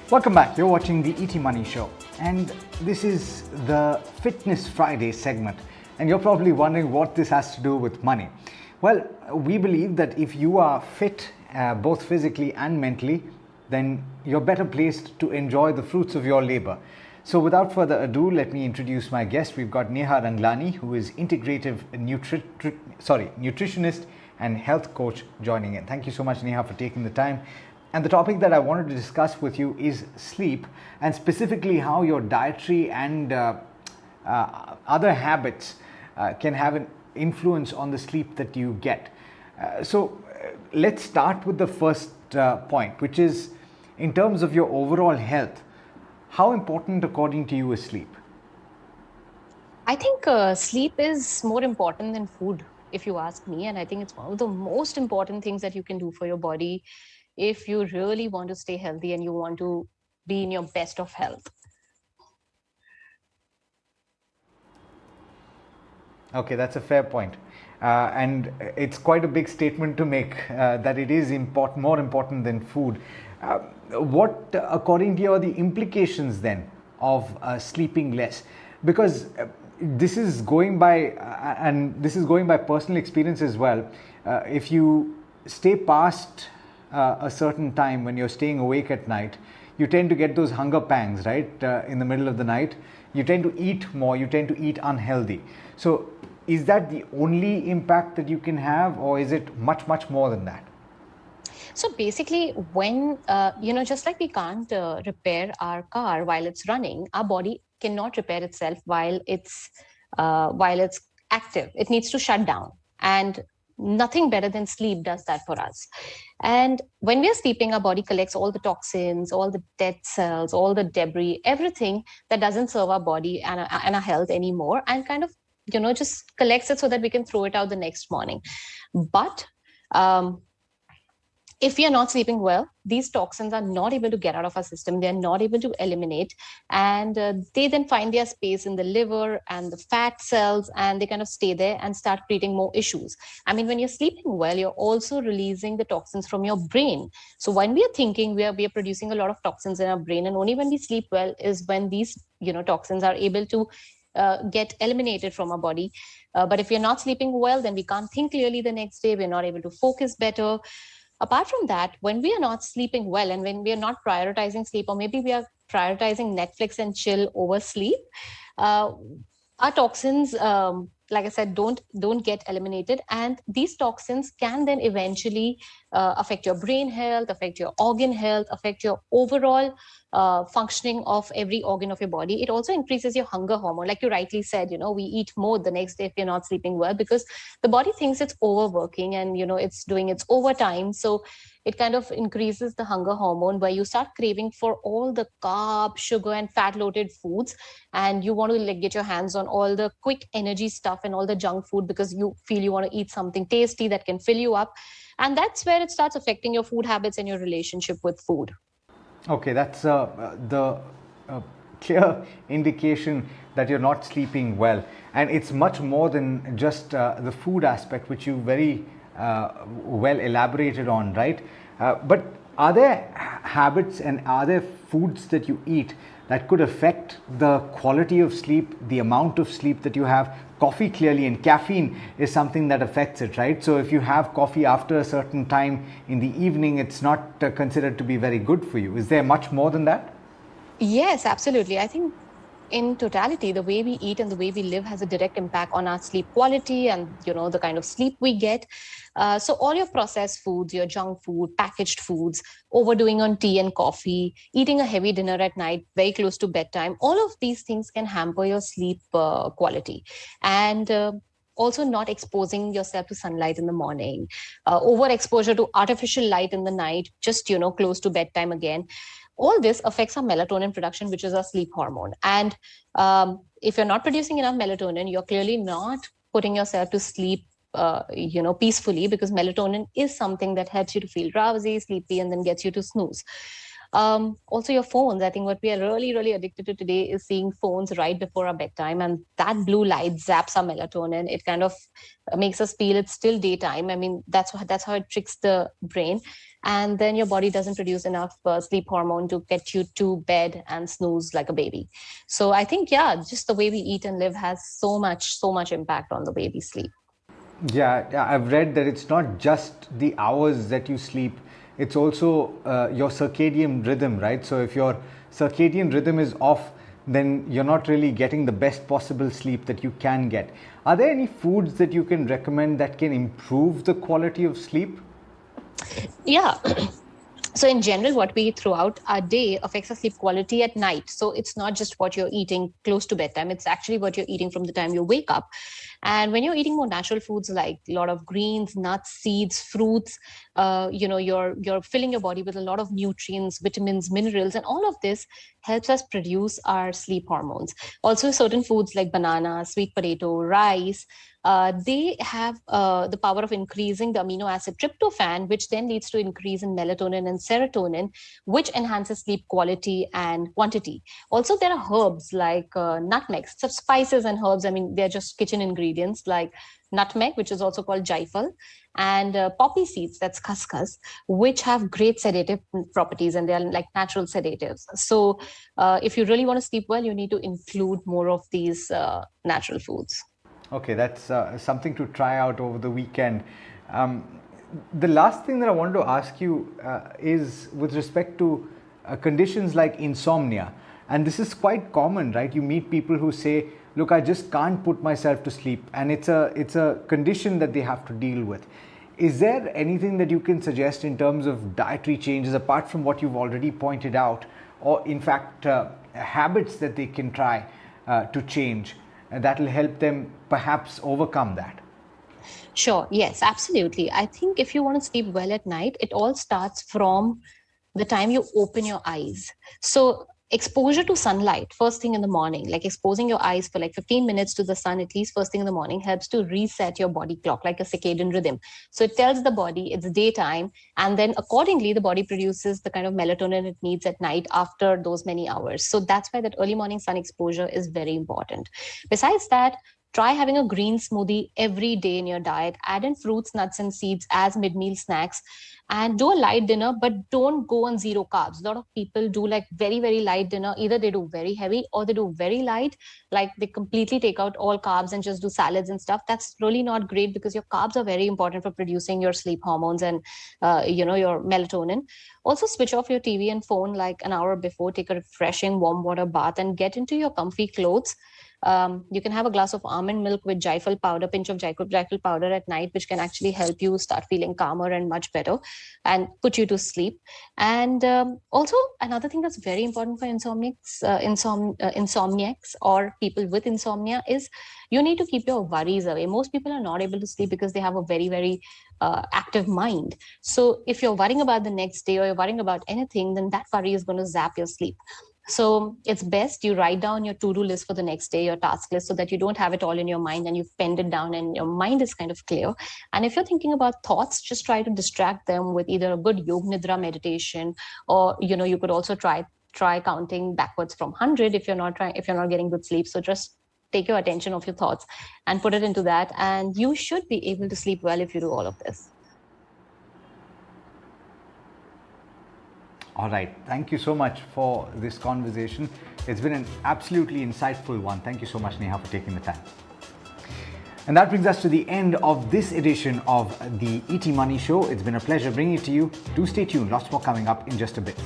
Welcome back. You're watching the ET Money Show, and this is the Fitness Friday segment. And you're probably wondering what this has to do with money. Well, we believe that if you are fit, both physically and mentally, then you're better placed to enjoy the fruits of your labor. So, without further ado, let me introduce my guest. We've got Neha Ranglani, who is Integrative Nutritionist and Health Coach, joining in. Thank you so much, Neha, for taking the time. And the topic that I wanted to discuss with you is sleep, and specifically how your dietary and other habits can have an influence on the sleep that you get. Let's start with the first point, which is in terms of your overall health. How important, according to you, is sleep? I think sleep is more important than food, if you ask me. And I think it's one of the most important things that you can do for your body if you really want to stay healthy and you want to be in your best of health. Okay, that's a fair point. And it's quite a big statement to make that it is more important than food. What, according to you, are the implications then of sleeping less? Because this is going by, and this is going by personal experience as well. If you stay past a certain time when you're staying awake at night, you tend to get those hunger pangs, right? In the middle of the night, you tend to eat more, you tend to eat unhealthy. So, is that the only impact that you can have, or is it much, much more than that? So basically, when, just like we can't repair our car while it's running, our body cannot repair itself while it's active. It needs to shut down. And nothing better than sleep does that for us. And when we are sleeping, our body collects all the toxins, all the dead cells, all the debris, everything that doesn't serve our body and our health anymore, and kind of, just collects it so that we can throw it out the next morning. But if we are not sleeping well, these toxins are not able to get out of our system. They're not able to eliminate. And they then find their space in the liver and the fat cells, and they kind of stay there and start creating more issues. I mean, when you're sleeping well, you're also releasing the toxins from your brain. So when we are thinking, we are producing a lot of toxins in our brain. And only when we sleep well is when these, toxins are able to get eliminated from our body. But if we're not sleeping well, then we can't think clearly the next day. We're not able to focus better. Apart from that, when we are not sleeping well and when we are not prioritizing sleep, or maybe we are prioritizing Netflix and chill over sleep, our toxins, like I said, don't get eliminated, and these toxins can then eventually affect your brain health, affect your organ health, affect your overall functioning of every organ of your body. It also increases your hunger hormone. Like you rightly said, we eat more the next day if you're not sleeping well, because the body thinks it's overworking and it's doing its overtime. So it kind of increases the hunger hormone, where you start craving for all the carb, sugar, and fat loaded foods. And you want to get your hands on all the quick energy stuff and all the junk food, because you feel you want to eat something tasty that can fill you up. And that's where it starts affecting your food habits and your relationship with food. Okay, that's the clear indication that you're not sleeping well. And it's much more than just the food aspect, which you very well elaborated on, right? But are there habits and are there foods that you eat that could affect the quality of sleep, the amount of sleep that you have? Coffee, clearly, and caffeine is something that affects it, right? So if you have coffee after a certain time in the evening, it's not considered to be very good for you. Is there much more than that? Yes, absolutely. I think in totality, the way we eat and the way we live has a direct impact on our sleep quality and, the kind of sleep we get. So all your processed foods, your junk food, packaged foods, overdoing on tea and coffee, eating a heavy dinner at night, very close to bedtime, all of these things can hamper your sleep quality. And also not exposing yourself to sunlight in the morning, overexposure to artificial light in the night, just, close to bedtime again. All this affects our melatonin production, which is our sleep hormone. And if you're not producing enough melatonin, you're clearly not putting yourself to sleep, peacefully, because melatonin is something that helps you to feel drowsy, sleepy, and then gets you to snooze. Also your phones. I think what we are really, really addicted to today is seeing phones right before our bedtime, and that blue light zaps our melatonin. It kind of makes us feel it's still daytime. I mean, that's how it tricks the brain. and then your body doesn't produce enough sleep hormone to get you to bed and snooze like a baby. So I think, yeah, just the way we eat and live has so much impact on the way we sleep. Yeah, I've read that it's not just the hours that you sleep, it's also your circadian rhythm, right? So if your circadian rhythm is off, then you're not really getting the best possible sleep that you can get. Are there any foods that you can recommend that can improve the quality of sleep? Yeah. So in general, what we eat throughout our day affects our sleep quality at night. So it's not just what you're eating close to bedtime, it's actually what you're eating from the time you wake up. And when you're eating more natural foods like a lot of greens, nuts, seeds, fruits, you're filling your body with a lot of nutrients, vitamins, minerals, and all of this helps us produce our sleep hormones. Also, certain foods like banana, sweet potato, rice, they have the power of increasing the amino acid tryptophan, which then leads to increase in melatonin and serotonin, which enhances sleep quality and quantity. Also, there are herbs like nutmeg, so spices and herbs. I mean, they're just kitchen ingredients like nutmeg, which is also called jaifal, and poppy seeds, that's khaskhas, which have great sedative properties, and they're like natural sedatives. So if you really want to sleep well, you need to include more of these natural foods. Okay, that's something to try out over the weekend. Um, the last thing that I wanted to ask you is with respect to conditions like insomnia. And this is quite common, right? You meet people who say, look, I just can't put myself to sleep. And it's a condition that they have to deal with. Is there anything that you can suggest in terms of dietary changes, apart from what you've already pointed out, or in fact, habits that they can try to change? That will help them perhaps overcome that? Sure. Yes, absolutely. I think if you want to sleep well at night, it all starts from the time you open your eyes. So exposure to sunlight first thing in the morning, like exposing your eyes for like 15 minutes to the sun, at least first thing in the morning, helps to reset your body clock like a circadian rhythm. So it tells the body it's daytime, and then accordingly the body produces the kind of melatonin it needs at night after those many hours. So that's why that early morning sun exposure is very important. Besides that, try having a green smoothie every day in your diet. Add in fruits, nuts, and seeds as mid-meal snacks, and do a light dinner, but don't go on zero carbs. A lot of people do like very, very light dinner. Either they do very heavy or they do very light, like they completely take out all carbs and just do salads and stuff. That's really not great, because your carbs are very important for producing your sleep hormones and your melatonin. Also, switch off your TV and phone like an hour before. Take a refreshing warm water bath and get into your comfy clothes. You can have a glass of almond milk with jaifal powder, pinch of jaifal powder at night, which can actually help you start feeling calmer and much better and put you to sleep. And also, another thing that's very important for insomniacs or people with insomnia is you need to keep your worries away. Most people are not able to sleep because they have a very, very active mind. So if you're worrying about the next day or you're worrying about anything, then that worry is going to zap your sleep. So it's best you write down your to-do list for the next day, your task list, so that you don't have it all in your mind and you've penned it down and your mind is kind of clear. And if you're thinking about thoughts, just try to distract them with either a good Yog Nidra meditation, or you could also try counting backwards from 100 if you're not getting good sleep. So just take your attention off your thoughts and put it into that, and you should be able to sleep well if you do all of this. All right. Thank you so much for this conversation. It's been an absolutely insightful one. Thank you so much, Neha, for taking the time. And that brings us to the end of this edition of the ET Money Show. It's been a pleasure bringing it to you. Do stay tuned. Lots more coming up in just a bit.